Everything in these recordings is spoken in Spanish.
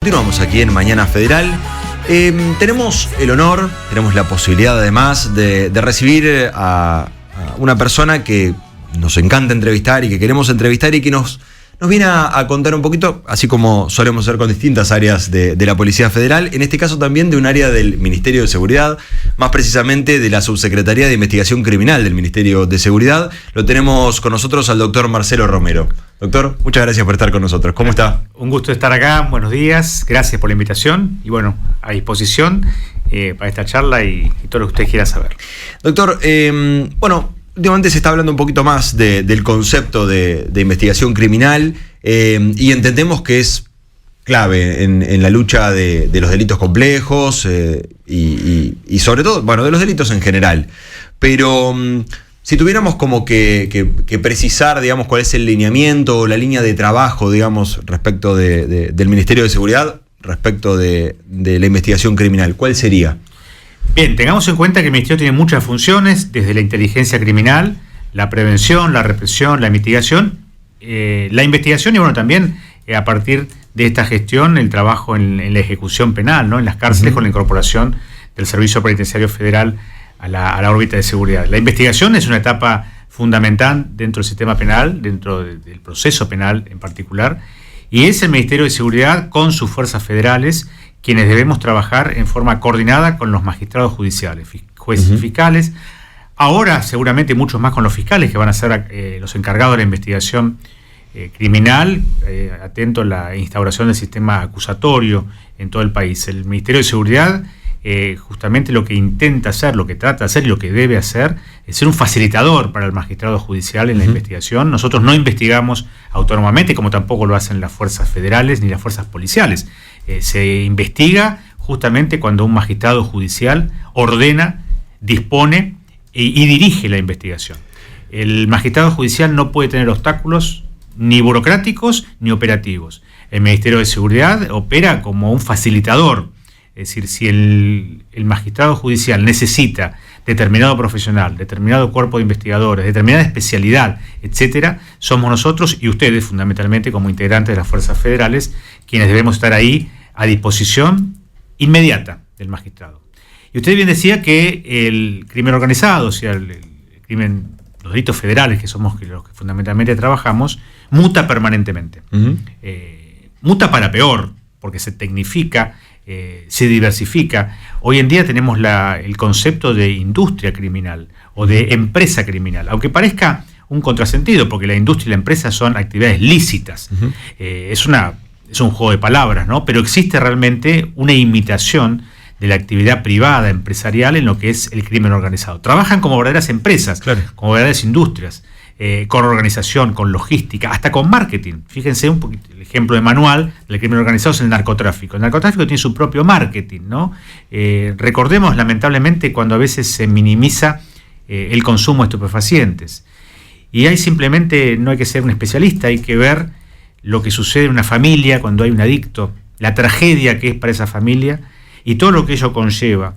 Continuamos aquí en Mañana Federal. Tenemos el honor, tenemos la posibilidad además de recibir a una persona que nos encanta entrevistar y que queremos entrevistar y que nos viene a contar un poquito, así como solemos hacer con distintas áreas de la Policía Federal, en este caso también de un área del Ministerio de Seguridad, más precisamente de la Subsecretaría de Investigación Criminal del Ministerio de Seguridad. Lo tenemos con nosotros al doctor Marcelo Romero. Doctor, muchas gracias por estar con nosotros. ¿Cómo está? Un gusto estar acá, buenos días, gracias por la invitación y bueno, a disposición para esta charla y todo lo que usted quiera saber. Doctor, últimamente se está hablando un poquito más del concepto de investigación criminal y entendemos que es clave en la lucha de los delitos complejos y sobre todo, de los delitos en general. Pero si tuviéramos como que precisar, digamos, cuál es el lineamiento o la línea de trabajo, digamos, respecto del Ministerio de Seguridad, respecto de la investigación criminal, ¿cuál sería? Bien, tengamos en cuenta que el Ministerio tiene muchas funciones, desde la inteligencia criminal, la prevención, la represión, la mitigación, la investigación y también a partir de esta gestión el trabajo en la ejecución penal, ¿no? En las cárceles con la incorporación del Servicio Penitenciario Federal a la órbita de seguridad. La investigación es una etapa fundamental dentro del sistema penal, dentro del proceso penal en particular, y es el Ministerio de Seguridad con sus fuerzas federales quienes debemos trabajar en forma coordinada con los magistrados judiciales, jueces y fiscales, ahora seguramente muchos más con los fiscales que van a ser los encargados de la investigación criminal, atento a la instauración del sistema acusatorio en todo el país. El Ministerio de Seguridad justamente lo que intenta hacer, lo que trata de hacer y lo que debe hacer es ser un facilitador para el magistrado judicial en la investigación. Nosotros no investigamos autónomamente, como tampoco lo hacen las fuerzas federales ni las fuerzas policiales. Se investiga justamente cuando un magistrado judicial ordena, dispone y dirige la investigación. El magistrado judicial no puede tener obstáculos ni burocráticos ni operativos. El Ministerio de Seguridad opera como un facilitador. Es decir, si el magistrado judicial necesita determinado profesional, determinado cuerpo de investigadores, determinada especialidad, etcétera, somos nosotros y ustedes, fundamentalmente, como integrantes de las fuerzas federales, quienes debemos estar ahí a disposición inmediata del magistrado. Y usted bien decía que el crimen organizado, o sea, el crimen, los delitos federales, que somos los que fundamentalmente trabajamos, muta permanentemente. Muta para peor, porque se tecnifica, se diversifica. Hoy en día tenemos el concepto de industria criminal o de empresa criminal, aunque parezca un contrasentido, porque la industria y la empresa son actividades lícitas. Es un juego de palabras, ¿no? Pero existe realmente una imitación de la actividad privada empresarial en lo que es el crimen organizado. Trabajan como verdaderas empresas, claro, como verdaderas industrias, con organización, con logística, hasta con marketing. Fíjense un poquito, el ejemplo de manual del crimen organizado es el narcotráfico. El narcotráfico tiene su propio marketing, ¿no? Recordemos, lamentablemente, cuando a veces se minimiza el consumo de estupefacientes. Y ahí simplemente no hay que ser un especialista, hay que ver lo que sucede en una familia cuando hay un adicto, la tragedia que es para esa familia y todo lo que ello conlleva.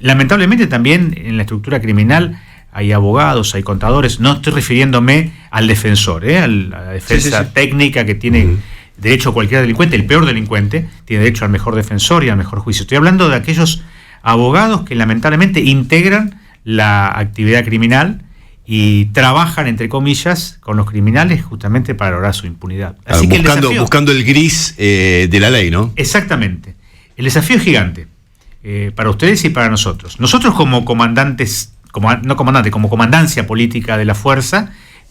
Lamentablemente también en la estructura criminal hay abogados, hay contadores, no estoy refiriéndome al defensor, a la defensa técnica que tiene derecho cualquier delincuente, el peor delincuente tiene derecho al mejor defensor y al mejor juicio. Estoy hablando de aquellos abogados que lamentablemente integran la actividad criminal y trabajan, entre comillas, con los criminales justamente para lograr su impunidad. Así que buscando el gris de la ley, ¿no? Exactamente. El desafío es gigante para ustedes y para nosotros. Nosotros como comandantes, como comandancia política de la fuerza,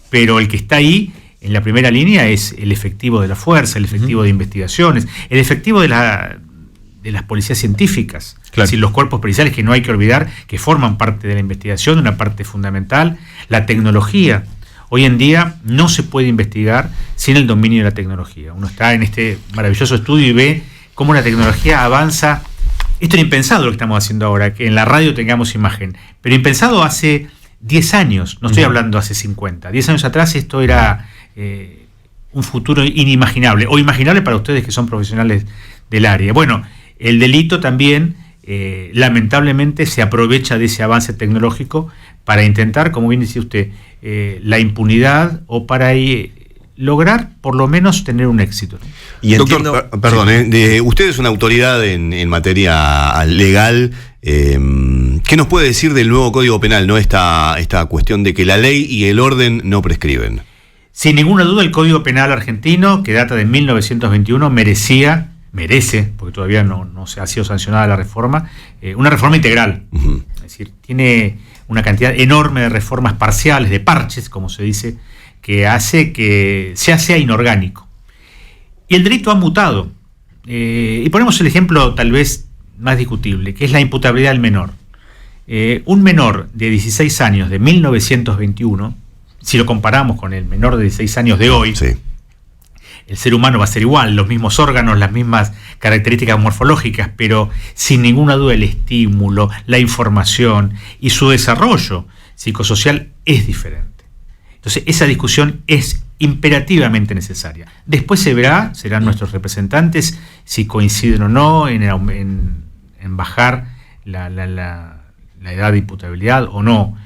pero el que está ahí en la primera línea es el efectivo de la fuerza, el efectivo de investigaciones, el efectivo de las policías científicas, claro. Es decir, los cuerpos periciales que no hay que olvidar que forman parte de la investigación, una parte fundamental, la tecnología. Hoy en día no se puede investigar sin el dominio de la tecnología. Uno está en este maravilloso estudio y ve cómo la tecnología avanza. Esto era impensado lo que estamos haciendo ahora, que en la radio tengamos imagen, pero impensado hace 10 años, no estoy hablando hace 50. 10 años atrás esto era un futuro inimaginable, o imaginable para ustedes que son profesionales del área. Bueno, el delito también, lamentablemente, se aprovecha de ese avance tecnológico para intentar, como bien decía usted, la impunidad o para lograr por lo menos tener un éxito, ¿no? Y doctor, perdón, usted es una autoridad en materia legal. ¿Qué nos puede decir del nuevo Código Penal, no esta cuestión de que la ley y el orden no prescriben? Sin ninguna duda, el Código Penal argentino, que data de 1921, merece, porque todavía no se ha sido sancionada la reforma, una reforma integral. Uh-huh. Es decir, tiene una cantidad enorme de reformas parciales, de parches, como se dice, que hace que sea inorgánico. Y el delito ha mutado. Y ponemos el ejemplo tal vez más discutible, que es la imputabilidad del menor. Un menor de 16 años de 1921, si lo comparamos con el menor de 16 años de hoy, sí, el ser humano va a ser igual, los mismos órganos, las mismas características morfológicas, pero sin ninguna duda el estímulo, la información y su desarrollo psicosocial es diferente. Entonces esa discusión es imperativamente necesaria. Después serán nuestros representantes si coinciden o no en bajar la edad de imputabilidad o no.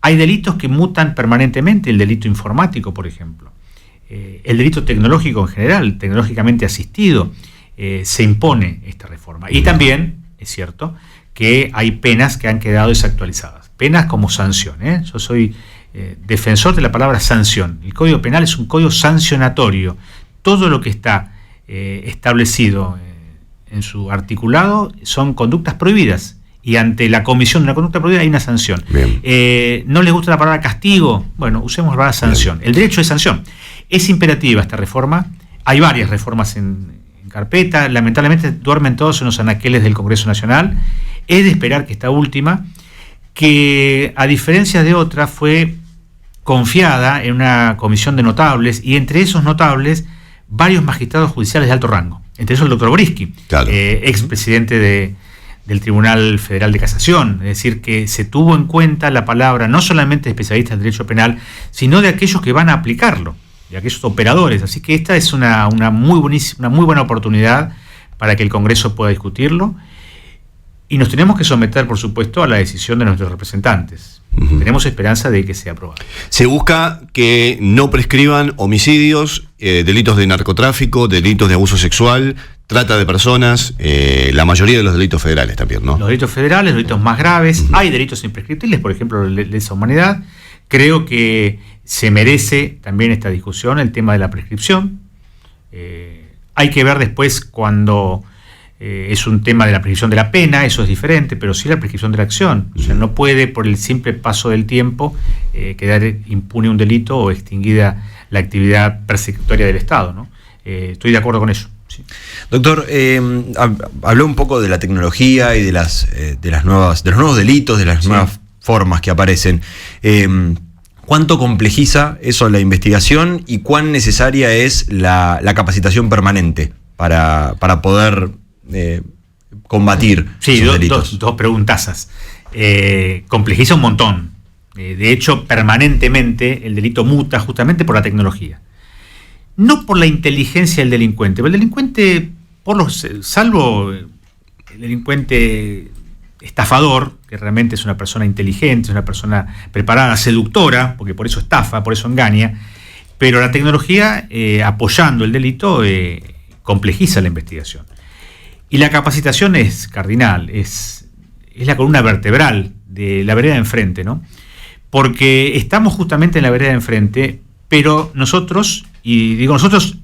Hay delitos que mutan permanentemente, el delito informático, por ejemplo. El delito tecnológico en general, tecnológicamente asistido, se impone esta reforma. Y también, es cierto, que hay penas que han quedado desactualizadas. Penas como sanción. Yo soy defensor de la palabra sanción. El Código Penal es un código sancionatorio. Todo lo que está establecido en su articulado son conductas prohibidas. Y ante la comisión de una conducta prohibida hay una sanción. ¿No les gusta la palabra castigo? Bueno, usemos la palabra sanción. El derecho de sanción. Es imperativa esta reforma. Hay varias reformas en carpeta. Lamentablemente duermen todos en los anaqueles del Congreso Nacional. Es de esperar que esta última, que a diferencia de otras, fue confiada en una comisión de notables, y entre esos notables varios magistrados judiciales de alto rango. Entre esos el doctor Brisky, claro, expresidente del Tribunal Federal de Casación. Es decir, que se tuvo en cuenta la palabra no solamente de especialistas en derecho penal, sino de aquellos que van a aplicarlo, de aquellos operadores. Así que esta es una muy buena oportunidad para que el Congreso pueda discutirlo, y nos tenemos que someter, por supuesto, a la decisión de nuestros representantes. Uh-huh. Tenemos esperanza de que sea aprobado. Se busca que no prescriban homicidios, delitos de narcotráfico, delitos de abuso sexual, trata de personas, la mayoría de los delitos federales también, ¿no? Los delitos federales, los delitos más graves. Uh-huh. Hay delitos imprescriptibles, por ejemplo, de lesa humanidad. Creo que se merece también esta discusión el tema de la prescripción. Hay que ver después cuando es un tema de la prescripción de la pena, eso es diferente, pero sí la prescripción de la acción. O sea, no puede, por el simple paso del tiempo, quedar impune un delito o extinguida la actividad persecutoria del Estado, ¿no? Estoy de acuerdo con eso. Sí. Doctor, habló un poco de la tecnología y de los nuevos delitos, de las nuevas formas que aparecen. ¿Cuánto complejiza eso la investigación y cuán necesaria es la capacitación permanente para poder combatir esos delitos? Dos preguntazas. Complejiza un montón. De hecho, permanentemente el delito muta justamente por la tecnología. No por la inteligencia del delincuente, pero el delincuente, salvo el delincuente estafador, que realmente es una persona inteligente, es una persona preparada, seductora, porque por eso estafa, por eso engaña, pero la tecnología, apoyando el delito, complejiza la investigación. Y la capacitación es cardinal, es la columna vertebral de la vereda de enfrente, ¿no? Porque estamos justamente en la vereda de enfrente, pero nosotros, y digo nosotros,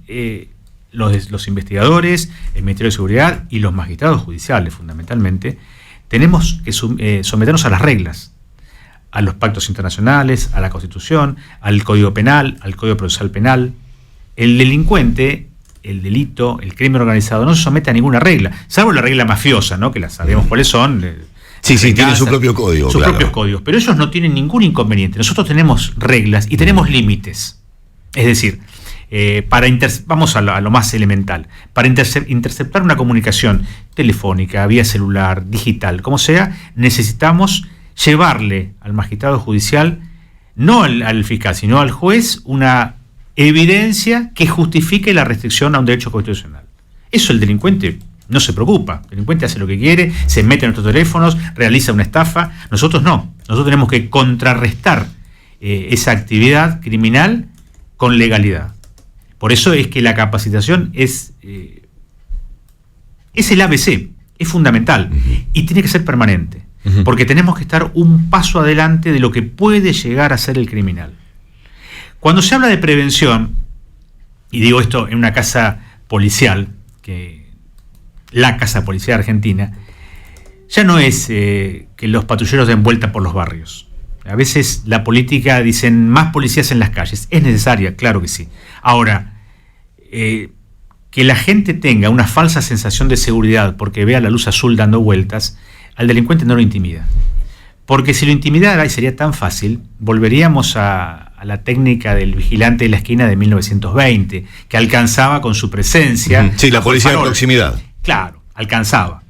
los investigadores, el Ministerio de Seguridad y los magistrados judiciales fundamentalmente, tenemos que someternos a las reglas, a los pactos internacionales, a la Constitución, al Código Penal, al Código Procesal Penal. El delincuente, el delito, el crimen organizado no se somete a ninguna regla, salvo la regla mafiosa, ¿no? Que las sabemos cuáles son. Sí, tienen su propio código. Sus propios códigos, pero ellos no tienen ningún inconveniente. Nosotros tenemos reglas y tenemos límites. Es decir, vamos a lo más elemental. Para interceptar una comunicación telefónica, vía celular, digital, como sea, necesitamos llevarle al magistrado judicial, no al fiscal, sino al juez, una evidencia que justifique la restricción a un derecho constitucional. Eso el delincuente no se preocupa. El delincuente hace lo que quiere, se mete en nuestros teléfonos, realiza una estafa. Nosotros no. Nosotros tenemos que contrarrestar esa actividad criminal con legalidad. Por eso es que la capacitación es el ABC, es fundamental y tiene que ser permanente, porque tenemos que estar un paso adelante de lo que puede llegar a ser el criminal. Cuando se habla de prevención, y digo esto en una casa policial, la casa policial argentina, ya no es que los patrulleros den vuelta por los barrios. A veces la política dicen más policías en las calles. Es necesaria, claro que sí. Ahora, que la gente tenga una falsa sensación de seguridad porque vea la luz azul dando vueltas, al delincuente no lo intimida. Porque si lo intimidara, y sería tan fácil, volveríamos a la técnica del vigilante de la esquina de 1920, que alcanzaba con su presencia. Sí, la policía de proximidad. Claro, alcanzaba.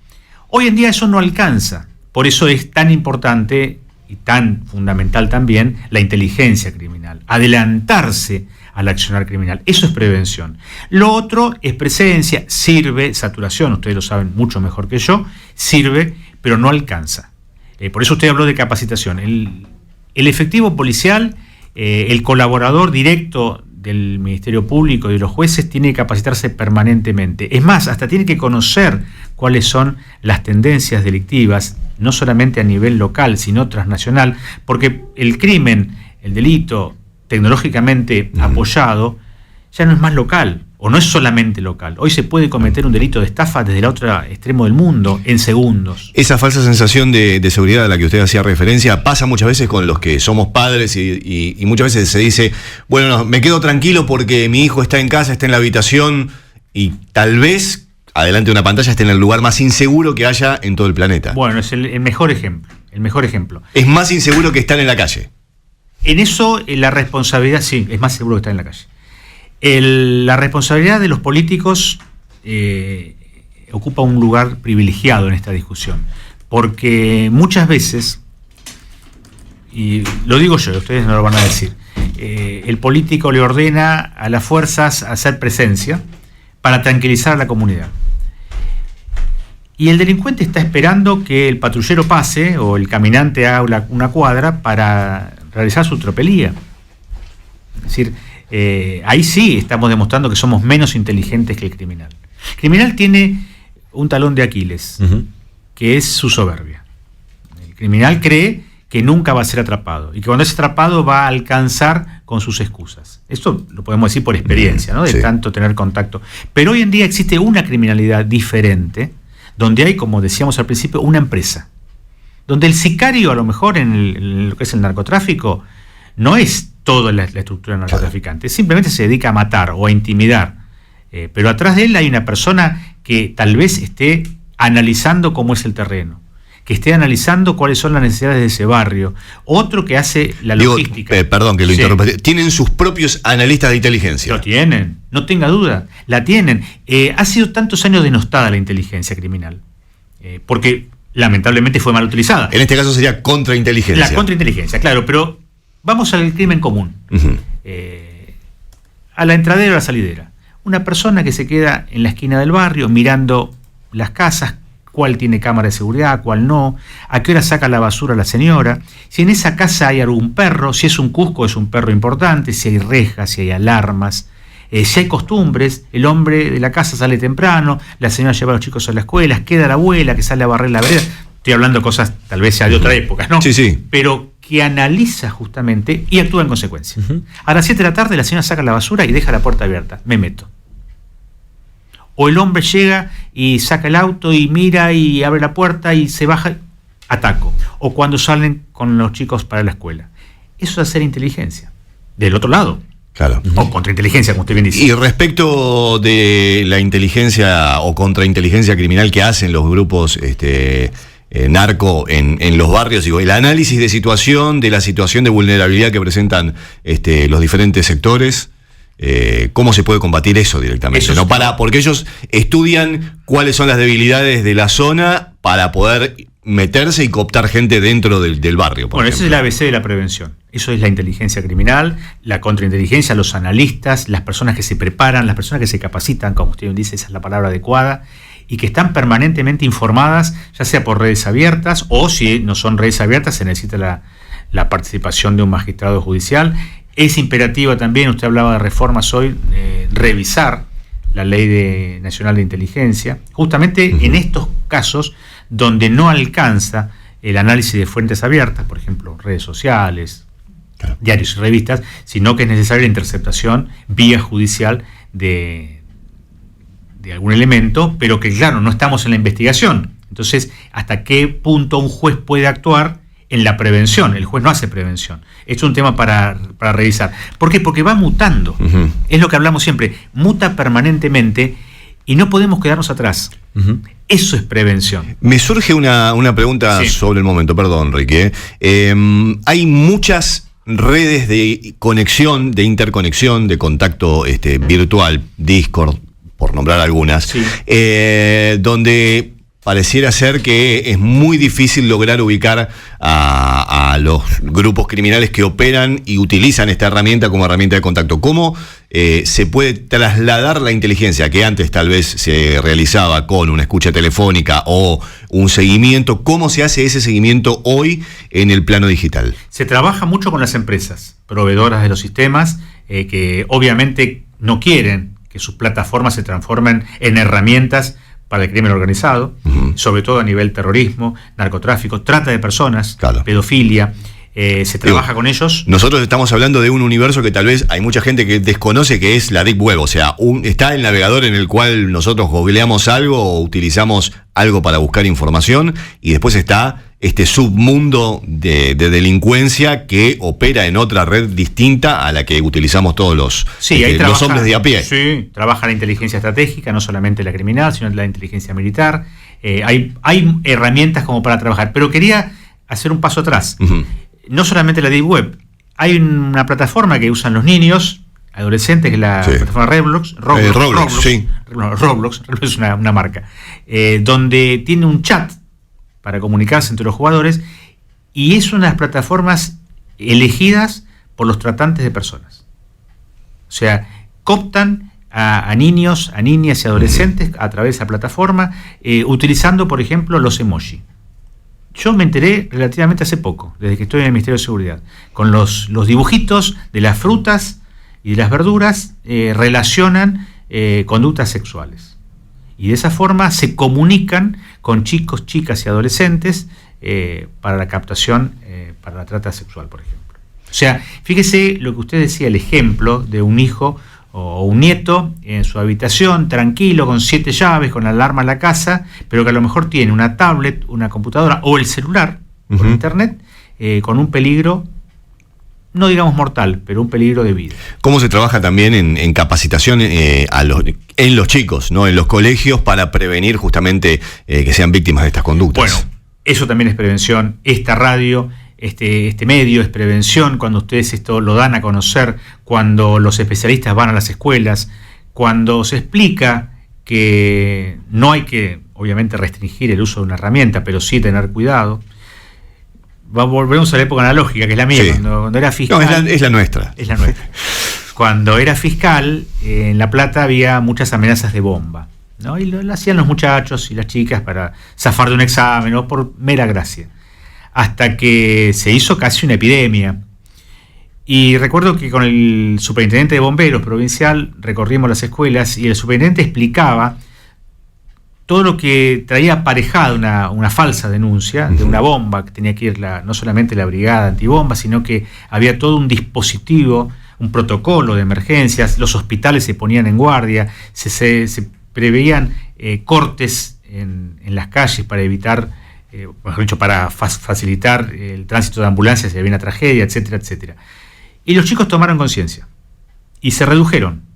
Hoy en día eso no alcanza. Por eso es tan importante y tan fundamental también la inteligencia criminal. Adelantarse al accionar criminal. Eso es prevención. Lo otro es presencia, sirve, saturación, ustedes lo saben mucho mejor que yo, sirve, pero no alcanza. Por eso usted habló de capacitación. El efectivo policial, el colaborador directo del Ministerio Público y de los jueces tiene que capacitarse permanentemente. Es más, hasta tiene que conocer cuáles son las tendencias delictivas, no solamente a nivel local, sino transnacional, porque el crimen, el delito tecnológicamente apoyado, ya no es más local, o no es solamente local. Hoy se puede cometer un delito de estafa desde el otro extremo del mundo, en segundos. Esa falsa sensación de seguridad a la que usted hacía referencia pasa muchas veces con los que somos padres y muchas veces se dice, bueno, no, me quedo tranquilo porque mi hijo está en casa, está en la habitación y tal vez adelante de una pantalla esté en el lugar más inseguro que haya en todo el planeta. Bueno, es el mejor ejemplo. El mejor ejemplo. Es más inseguro que estar en la calle. En eso la responsabilidad, sí, es más seguro que estar en la calle. La responsabilidad de los políticos ocupa un lugar privilegiado en esta discusión, porque muchas veces, y lo digo yo, ustedes no lo van a decir, el político le ordena a las fuerzas hacer presencia para tranquilizar a la comunidad. Y el delincuente está esperando que el patrullero pase o el caminante haga una cuadra para realizar su tropelía. Es decir, ahí sí estamos demostrando que somos menos inteligentes que el criminal. El criminal tiene un talón de Aquiles, que es su soberbia. El criminal cree que nunca va a ser atrapado y que cuando es atrapado va a alcanzar con sus excusas. Esto lo podemos decir por experiencia, ¿no? De tanto tener contacto. Pero hoy en día existe una criminalidad diferente, donde hay, como decíamos al principio, una empresa. Donde el sicario, a lo mejor en lo que es el narcotráfico, no es toda la estructura del narcotraficante, simplemente se dedica a matar o a intimidar. Pero atrás de él hay una persona que tal vez esté analizando cómo es el terreno, que esté analizando cuáles son las necesidades de ese barrio, otro que hace la logística. Perdón que lo interrumpa. ¿Tienen sus propios analistas de inteligencia? Lo tienen, no tenga duda, la tienen. Ha sido tantos años denostada la inteligencia criminal, porque lamentablemente fue mal utilizada. En este caso sería contrainteligencia. La contrainteligencia, claro, pero vamos al crimen común. A la entradera o a la salidera. Una persona que se queda en la esquina del barrio mirando las casas, cuál tiene cámara de seguridad, cuál no, a qué hora saca la basura la señora, si en esa casa hay algún perro, si es un cusco es un perro importante, si hay rejas, si hay alarmas, si hay costumbres, el hombre de la casa sale temprano, la señora lleva a los chicos a la escuela, queda la abuela que sale a barrer la vereda. Estoy hablando de cosas tal vez sea de otra época, ¿no? Sí, sí. Pero que analiza justamente y actúa en consecuencia. A las 7 de la tarde la señora saca la basura y deja la puerta abierta. Me meto. O el hombre llega y saca el auto y mira y abre la puerta y se baja, ataco. O cuando salen con los chicos para la escuela. Eso es hacer inteligencia. Del otro lado. Claro. O contrainteligencia, como usted bien dice. Y respecto de la inteligencia o contrainteligencia criminal que hacen los grupos narco en los barrios, digo, el análisis de situación, de la situación de vulnerabilidad que presentan los diferentes sectores, ¿cómo se puede combatir eso directamente? Eso porque ellos estudian cuáles son las debilidades de la zona para poder meterse y cooptar gente dentro del barrio. Bueno, ese es el ABC de la prevención. Eso es la inteligencia criminal, la contrainteligencia, los analistas, las personas que se preparan, las personas que se capacitan, como usted dice, esa es la palabra adecuada, y que están permanentemente informadas, ya sea por redes abiertas, o si no son redes abiertas, se necesita la participación de un magistrado judicial. Es imperativa también, usted hablaba de reformas hoy, revisar la Ley Nacional de Inteligencia, justamente en estos casos donde no alcanza el análisis de fuentes abiertas, por ejemplo, redes sociales, claro, diarios y revistas, sino que es necesaria la interceptación vía judicial de algún elemento, pero que claro, no estamos en la investigación. Entonces, ¿hasta qué punto un juez puede actuar en la prevención? El juez no hace prevención. Esto es un tema para revisar. ¿Por qué? Porque va mutando. Uh-huh. Es lo que hablamos siempre. Muta permanentemente y no podemos quedarnos atrás. Uh-huh. Eso es prevención. Me surge una pregunta sobre el momento. Perdón, Ricky. Hay muchas redes de conexión, de interconexión, de contacto virtual, Discord, por nombrar algunas, donde pareciera ser que es muy difícil lograr ubicar a los grupos criminales que operan y utilizan esta herramienta como herramienta de contacto. ¿Cómo se puede trasladar la inteligencia que antes tal vez se realizaba con una escucha telefónica o un seguimiento? ¿Cómo se hace ese seguimiento hoy en el plano digital? Se trabaja mucho con las empresas proveedoras de los sistemas que obviamente no quieren que sus plataformas se transformen en herramientas para el crimen organizado, uh-huh, sobre todo a nivel terrorismo, narcotráfico, trata de personas, claro, pedofilia. Se trabaja con ellos. Nosotros estamos hablando de un universo que tal vez hay mucha gente que desconoce, que es la Deep Web. O sea, está el navegador en el cual nosotros googleamos algo o utilizamos algo para buscar información, y después está este submundo de delincuencia que opera en otra red distinta a la que utilizamos todos los hombres de a pie. Sí, trabaja la inteligencia estratégica, no solamente la criminal, sino la inteligencia militar. Hay herramientas como para trabajar, pero quería hacer un paso atrás. Uh-huh. No solamente la Deep Web, hay una plataforma que usan los niños, adolescentes, que es la plataforma Roblox, Roblox es una marca, donde tiene un chat para comunicarse entre los jugadores, y es una de las plataformas elegidas por los tratantes de personas. O sea, cooptan a niños, a niñas y adolescentes a través de esa plataforma, utilizando, por ejemplo, los emoji. Yo me enteré relativamente hace poco, desde que estoy en el Ministerio de Seguridad, con los dibujitos de las frutas y de las verduras relacionan conductas sexuales. Y de esa forma se comunican con chicos, chicas y adolescentes para la captación, para la trata sexual, por ejemplo. O sea, fíjese lo que usted decía, el ejemplo de un hijo o un nieto en su habitación, tranquilo, con 7 llaves, con alarma en la casa, pero que a lo mejor tiene una tablet, una computadora o el celular por internet, con un peligro, no digamos mortal, pero un peligro de vida. ¿Cómo se trabaja también en capacitación en los chicos, ¿no? En los colegios, para prevenir justamente que sean víctimas de estas conductas? Bueno, eso también es prevención. Esta radio, este medio es prevención. Cuando ustedes esto lo dan a conocer, cuando los especialistas van a las escuelas, cuando se explica que no hay que, obviamente, restringir el uso de una herramienta, pero sí tener cuidado. Volvemos a la época analógica, que es la mía, sí. Cuando era fiscal. No, es la nuestra. Es la nuestra. Cuando era fiscal, en La Plata había muchas amenazas de bomba, ¿no? Y lo hacían los muchachos y las chicas para zafar de un examen o por mera gracia. Hasta que se hizo casi una epidemia. Y recuerdo que con el superintendente de bomberos provincial recorrimos las escuelas y el superintendente explicaba todo lo que traía aparejada una falsa denuncia de una bomba, que tenía que ir no solamente la brigada antibomba, sino que había todo un dispositivo, un protocolo de emergencias, los hospitales se ponían en guardia, se preveían cortes en las calles para evitar, mejor dicho, para facilitar el tránsito de ambulancias si había una tragedia, etcétera, etcétera. Y los chicos tomaron conciencia y se redujeron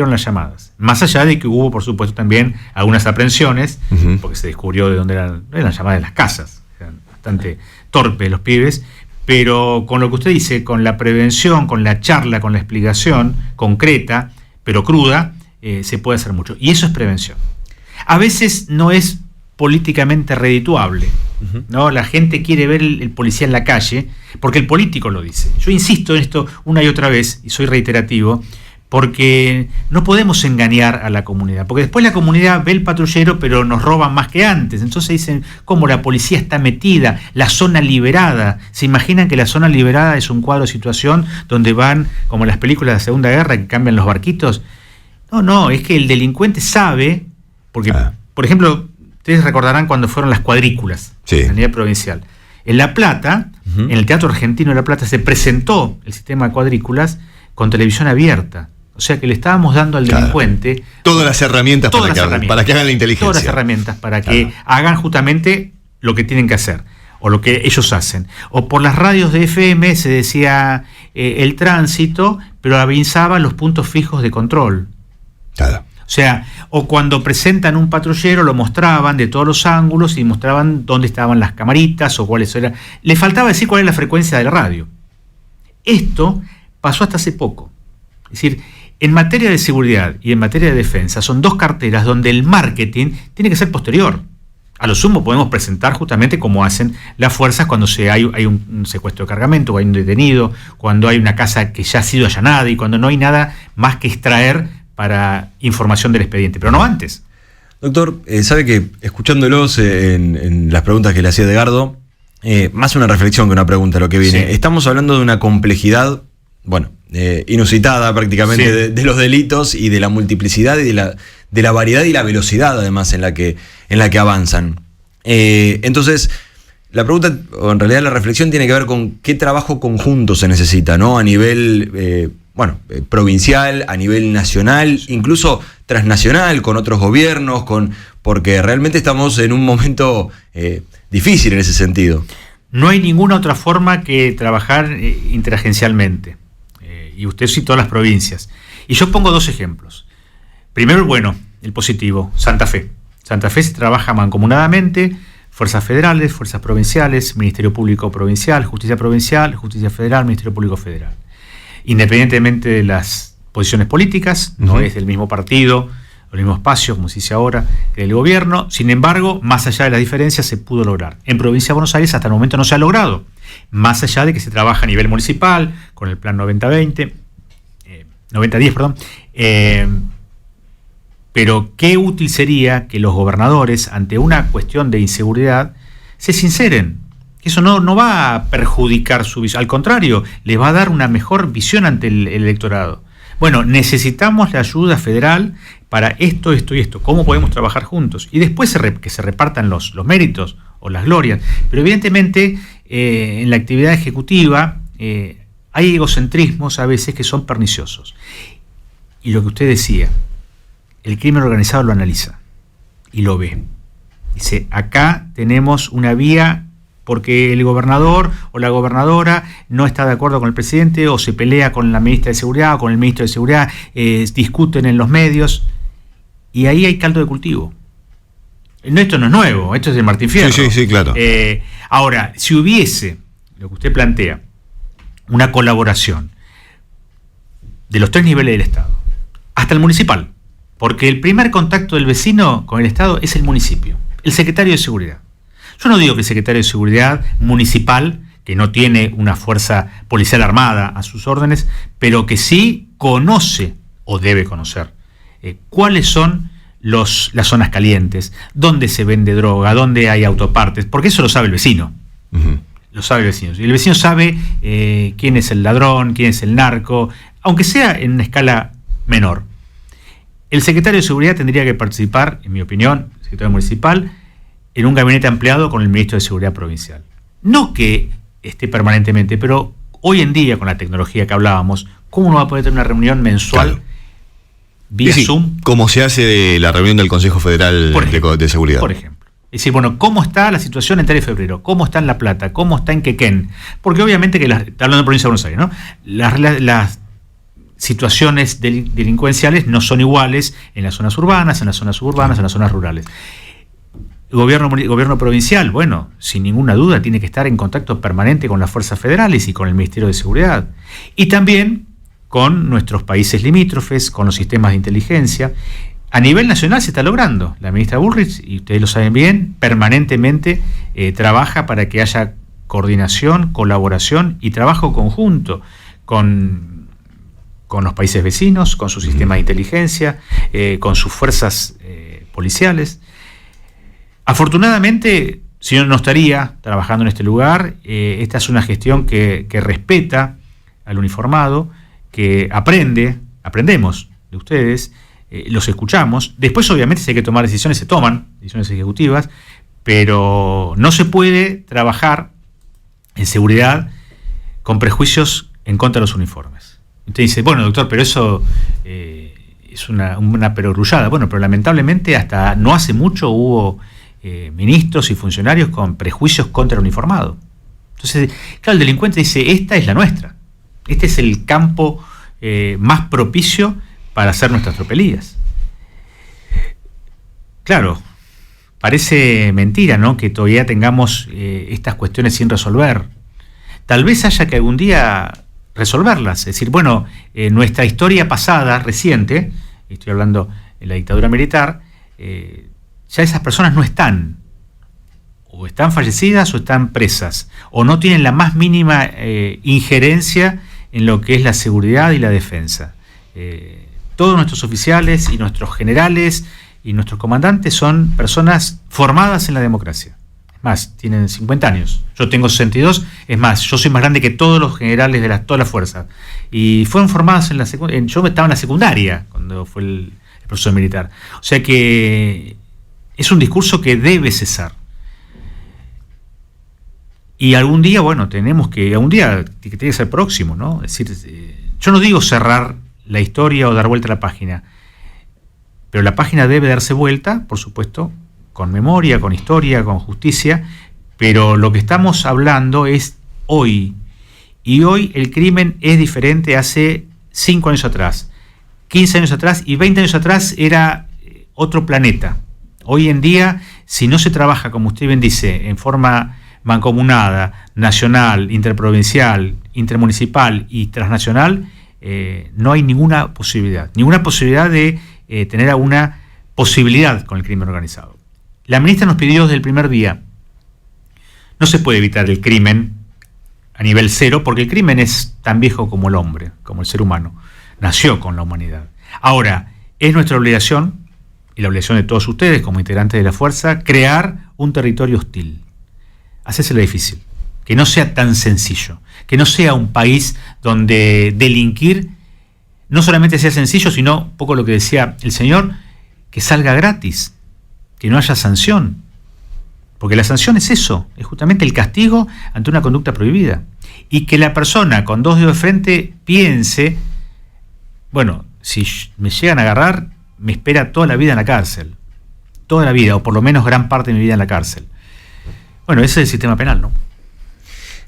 las llamadas. Más allá de que hubo, por supuesto, también algunas aprehensiones, porque se descubrió de dónde eran llamadas de las casas. Eran bastante torpes los pibes, pero con lo que usted dice, con la prevención, con la charla, con la explicación concreta, pero cruda, se puede hacer mucho. Y eso es prevención. A veces no es políticamente redituable, ¿no? La gente quiere ver el policía en la calle porque el político lo dice. Yo insisto en esto una y otra vez, y soy reiterativo, porque no podemos engañar a la comunidad, porque después la comunidad ve el patrullero pero nos roban más que antes. Entonces dicen cómo la policía está metida, la zona liberada. ¿Se imaginan que la zona liberada es un cuadro de situación donde van, como en las películas de la Segunda Guerra, que cambian los barquitos? No, es que el delincuente sabe, porque, por ejemplo, ustedes recordarán cuando fueron las cuadrículas a nivel provincial. En La Plata, en el Teatro Argentino de La Plata, se presentó el sistema de cuadrículas con televisión abierta. O sea que le estábamos dando al delincuente todas las herramientas para que hagan la inteligencia. Todas las herramientas para que hagan justamente lo que tienen que hacer, o lo que ellos hacen. O por las radios de FM se decía el tránsito, pero avisaba los puntos fijos de control. Claro. O sea, o cuando presentan un patrullero lo mostraban de todos los ángulos y mostraban dónde estaban las camaritas o cuáles eran. Le faltaba decir cuál es la frecuencia de la radio. Esto pasó hasta hace poco. Es decir, en materia de seguridad y en materia de defensa son dos carteras donde el marketing tiene que ser posterior. A lo sumo podemos presentar justamente como hacen las fuerzas cuando hay un secuestro de cargamento, o hay un detenido, cuando hay una casa que ya ha sido allanada y cuando no hay nada más que extraer para información del expediente, pero no antes. Doctor, sabe que escuchándolos en las preguntas que le hacía Edgardo, más una reflexión que una pregunta lo que viene. Sí. Estamos hablando de una complejidad, inusitada prácticamente, de los delitos y de la multiplicidad y de la variedad y la velocidad además en la que avanzan. Entonces, la pregunta, o en realidad la reflexión, tiene que ver con qué trabajo conjunto se necesita, ¿no? A nivel provincial, a nivel nacional, incluso transnacional, con otros gobiernos, porque realmente estamos en un momento difícil en ese sentido. No hay ninguna otra forma que trabajar interagencialmente. Y usted citó las provincias. Y yo pongo dos ejemplos. Primero, el positivo, Santa Fe. Santa Fe se trabaja mancomunadamente, fuerzas federales, fuerzas provinciales, Ministerio Público Provincial, Justicia Federal, Ministerio Público Federal. Independientemente de las posiciones políticas, no es del mismo partido, el mismo espacio, como se dice ahora, el gobierno. Sin embargo, más allá de las diferencias, se pudo lograr. En Provincia de Buenos Aires hasta el momento no se ha logrado, más allá de que se trabaja a nivel municipal, con el plan 90-10, pero qué útil sería que los gobernadores, ante una cuestión de inseguridad, se sinceren. Eso no va a perjudicar su visión, al contrario, les va a dar una mejor visión ante el electorado. Bueno, necesitamos la ayuda federal para esto y esto. ¿Cómo podemos trabajar juntos? Y después que se repartan los méritos o las glorias. Pero evidentemente en la actividad ejecutiva hay egocentrismos a veces que son perniciosos. Y lo que usted decía, el crimen organizado lo analiza y lo ve. Dice, acá tenemos una vía porque el gobernador o la gobernadora no está de acuerdo con el presidente o se pelea con la ministra de Seguridad o con el ministro de Seguridad, discuten en los medios y ahí hay caldo de cultivo. Esto no es nuevo, esto es de Martín Fierro. Sí, claro. Ahora, si hubiese, lo que usted plantea, una colaboración de los tres niveles del Estado, hasta el municipal, porque el primer contacto del vecino con el Estado es el municipio, el secretario de Seguridad. Yo no digo que el secretario de Seguridad municipal, que no tiene una fuerza policial armada a sus órdenes, pero que sí conoce o debe conocer cuáles son las zonas calientes, dónde se vende droga, dónde hay autopartes, porque eso lo sabe el vecino. Lo sabe el vecino. Y el vecino sabe quién es el ladrón, quién es el narco, aunque sea en una escala menor. El secretario de Seguridad tendría que participar, en mi opinión, el secretario municipal, en un gabinete ampliado con el ministro de Seguridad Provincial. No que esté permanentemente, pero hoy en día, con la tecnología que hablábamos, ¿cómo uno va a poder tener una reunión mensual vía Zoom? Como se hace la reunión del Consejo Federal de Seguridad. Por ejemplo. Es decir, ¿cómo está la situación en 3 de febrero? ¿Cómo está en La Plata? ¿Cómo está en Quequén? Porque obviamente que, hablando de Provincia de Buenos Aires, ¿no? Las situaciones delincuenciales no son iguales en las zonas urbanas, en las zonas suburbanas, en las zonas rurales. El gobierno provincial, sin ninguna duda, tiene que estar en contacto permanente con las fuerzas federales y con el Ministerio de Seguridad. Y también con nuestros países limítrofes, con los sistemas de inteligencia. A nivel nacional se está logrando. La ministra Bullrich, y ustedes lo saben bien, permanentemente trabaja para que haya coordinación, colaboración y trabajo conjunto con con los países vecinos, con su sistema de inteligencia, con sus fuerzas policiales. Afortunadamente, si no estaría trabajando en este lugar. Esta es una gestión que respeta al uniformado, que aprendemos de ustedes, los escuchamos. Después, obviamente, si hay que tomar decisiones, se toman decisiones ejecutivas, pero no se puede trabajar en seguridad con prejuicios en contra de los uniformes. Usted dice, bueno, doctor, pero eso es una perogrullada. Bueno, pero lamentablemente hasta no hace mucho hubo ministros y funcionarios con prejuicios contra el uniformado. Entonces, claro, el delincuente dice, esta es la nuestra. Este es el campo más propicio para hacer nuestras tropelías. Claro, parece mentira, ¿no?, que todavía tengamos estas cuestiones sin resolver. Tal vez haya que algún día resolverlas. Es decir, bueno, nuestra historia pasada, reciente, estoy hablando de la dictadura militar, ya esas personas no están, o están fallecidas o están presas, o no tienen la más mínima injerencia en lo que es la seguridad y la defensa. Todos nuestros oficiales y nuestros generales y nuestros comandantes son personas formadas en la democracia. Es más, tienen 50 años. Yo tengo 62. Es más, yo soy más grande que todos los generales de todas las fuerzas. Y fueron formadas en la secundaria. Yo estaba en la secundaria cuando fue el proceso militar. O sea que es un discurso que debe cesar. Y algún día, bueno, algún día tiene que ser próximo, ¿no? Es decir, yo no digo cerrar la historia o dar vuelta a la página, pero la página debe darse vuelta, por supuesto, con memoria, con historia, con justicia, pero lo que estamos hablando es hoy, y hoy el crimen es diferente hace 5 años atrás, 15 años atrás y 20 años atrás era otro planeta. Hoy en día, si no se trabaja, como usted bien dice, en forma mancomunada, nacional, interprovincial, intermunicipal y transnacional, no hay ninguna posibilidad de tener alguna posibilidad con el crimen organizado. La ministra nos pidió desde el primer día, no se puede evitar el crimen a nivel cero, porque el crimen es tan viejo como el hombre, como el ser humano, nació con la humanidad. Ahora, es nuestra obligación, y la obligación de todos ustedes como integrantes de la fuerza, crear un territorio hostil. Hacéselo difícil, que no sea tan sencillo, que no sea un país donde delinquir no solamente sea sencillo, sino, un poco lo que decía el señor, que salga gratis, que no haya sanción. Porque la sanción es eso, es justamente el castigo ante una conducta prohibida. Y que la persona con 2 dedos de frente piense, bueno, si me llegan a agarrar, me espera toda la vida en la cárcel. Toda la vida, o por lo menos gran parte de mi vida en la cárcel. Bueno, ese es el sistema penal, ¿no?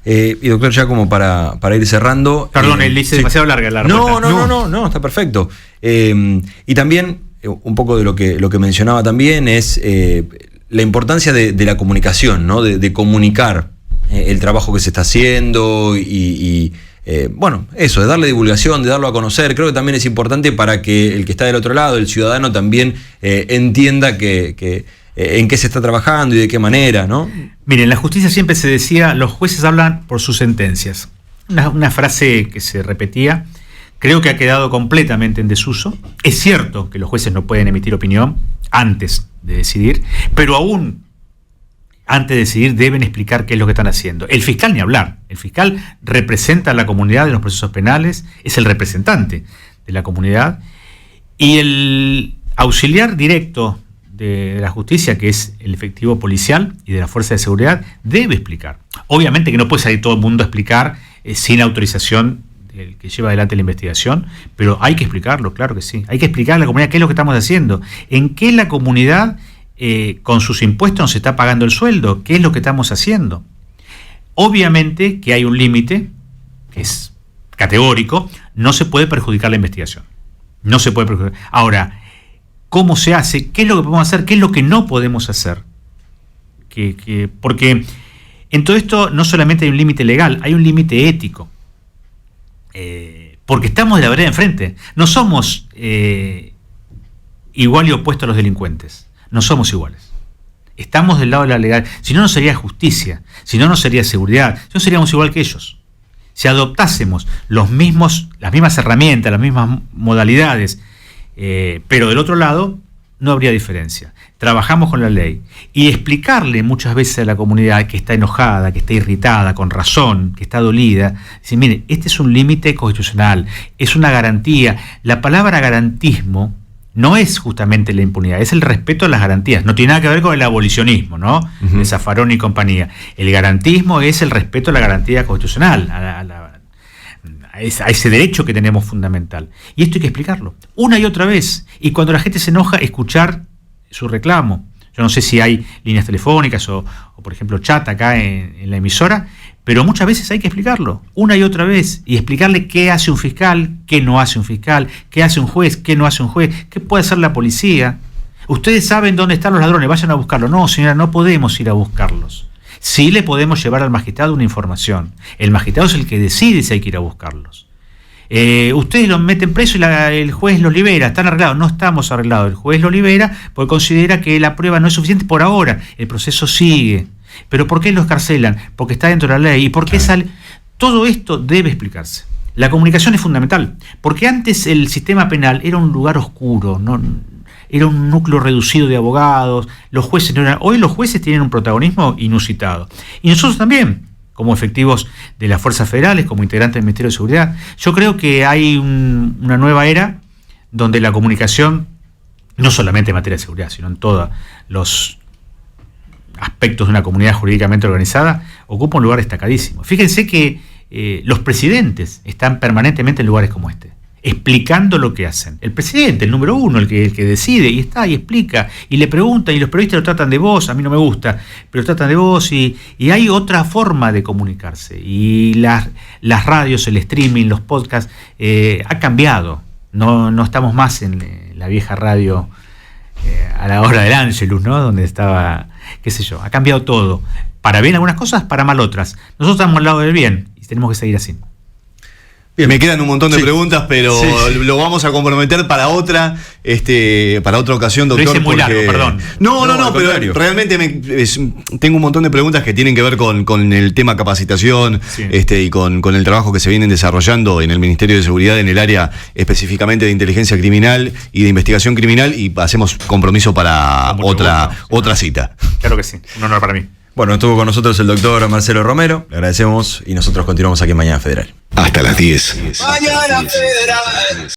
Y doctor, ya como para ir cerrando... Perdón, le hice demasiado larga la respuesta. No, está perfecto. Y también, un poco de lo que mencionaba también es la importancia de la comunicación, ¿no? De comunicar el trabajo que se está haciendo y bueno, eso, de darle divulgación, de darlo a conocer. Creo que también es importante para que el que está del otro lado, el ciudadano, también entienda que en qué se está trabajando y de qué manera, ¿no? Miren, en la justicia siempre se decía, los jueces hablan por sus sentencias. Una frase que se repetía, creo que ha quedado completamente en desuso. Es cierto que los jueces no pueden emitir opinión antes de decidir, pero aún antes de decidir deben explicar qué es lo que están haciendo. El fiscal ni hablar. El fiscal representa a la comunidad en los procesos penales, es el representante de la comunidad, y el auxiliar directo de la justicia, que es el efectivo policial y de la fuerza de seguridad, debe explicar. Obviamente que no puede salir todo el mundo a explicar sin autorización del que lleva adelante la investigación, pero hay que explicarlo, claro que sí. Hay que explicar a la comunidad qué es lo que estamos haciendo, en qué la comunidad con sus impuestos nos está pagando el sueldo, qué es lo que estamos haciendo. Obviamente que hay un límite, que es categórico, no se puede perjudicar la investigación. No se puede perjudicar. Ahora, ¿cómo se hace? ¿Qué es lo que podemos hacer? ¿Qué es lo que no podemos hacer? Porque en todo esto no solamente hay un límite legal, hay un límite ético. Porque estamos de la vereda enfrente. No somos igual y opuestos a los delincuentes. No somos iguales. Estamos del lado de la legal. Si no, no sería justicia. Si no, no sería seguridad. Si no, seríamos igual que ellos. Si adoptásemos las mismas las mismas herramientas, las mismas modalidades, pero del otro lado no habría diferencia. Trabajamos con la ley y explicarle muchas veces a la comunidad que está enojada, que está irritada, con razón, que está dolida, decir, mire, este es un límite constitucional, es una garantía. La palabra garantismo no es justamente la impunidad, es el respeto a las garantías. No tiene nada que ver con el abolicionismo, ¿no? Uh-huh. De Zaffaroni y compañía. El garantismo es el respeto a la garantía constitucional, a ese derecho que tenemos fundamental. Y esto hay que explicarlo una y otra vez. Y cuando la gente se enoja, escuchar su reclamo. Yo no sé si hay líneas telefónicas o por ejemplo, chat acá en la emisora, pero muchas veces hay que explicarlo una y otra vez y explicarle qué hace un fiscal, qué no hace un fiscal, qué hace un juez, qué no hace un juez, qué puede hacer la policía. Ustedes saben dónde están los ladrones, vayan a buscarlos. No, señora, no podemos ir a buscarlos. Sí le podemos llevar al magistrado una información. El magistrado es el que decide si hay que ir a buscarlos. Ustedes los meten preso y el juez los libera. ¿Están arreglados? No estamos arreglados. El juez los libera porque considera que la prueba no es suficiente por ahora. El proceso sigue. ¿Pero por qué los carcelan? Porque está dentro de la ley. ¿Y por qué sale? Todo esto debe explicarse. La comunicación es fundamental. Porque antes el sistema penal era un lugar oscuro, no era un núcleo reducido de abogados, los jueces no eran. Hoy los jueces tienen un protagonismo inusitado. Y nosotros también, como efectivos de las fuerzas federales, como integrantes del Ministerio de Seguridad. Yo creo que hay una nueva era donde la comunicación, no solamente en materia de seguridad, sino en todos los aspectos de una comunidad jurídicamente organizada, ocupa un lugar destacadísimo. Fíjense que los presidentes están permanentemente en lugares como este, explicando lo que hacen. El presidente, el número uno, el que decide, y está y explica, y le pregunta, y los periodistas lo tratan de vos, a mí no me gusta, pero lo tratan de vos, y hay otra forma de comunicarse. Y las radios, el streaming, los podcasts, ha cambiado. No estamos más en la vieja radio a la hora del Ángelus, ¿no? Donde estaba, qué sé yo, ha cambiado todo. Para bien algunas cosas, para mal otras. Nosotros estamos al lado del bien, y tenemos que seguir así. Bien, me quedan un montón de preguntas, pero lo vamos a comprometer para otra ocasión, doctor. Lo hice muy largo, perdón. No, pero realmente tengo un montón de preguntas que tienen que ver con el tema capacitación, y con el trabajo que se vienen desarrollando en el Ministerio de Seguridad en el área específicamente de inteligencia criminal y de investigación criminal, y hacemos compromiso para otra cita. Claro que sí, un honor para mí. Bueno, estuvo con nosotros el doctor Marcelo Romero, le agradecemos y nosotros continuamos aquí en Mañana Federal. Hasta las 10. Mañana Federal.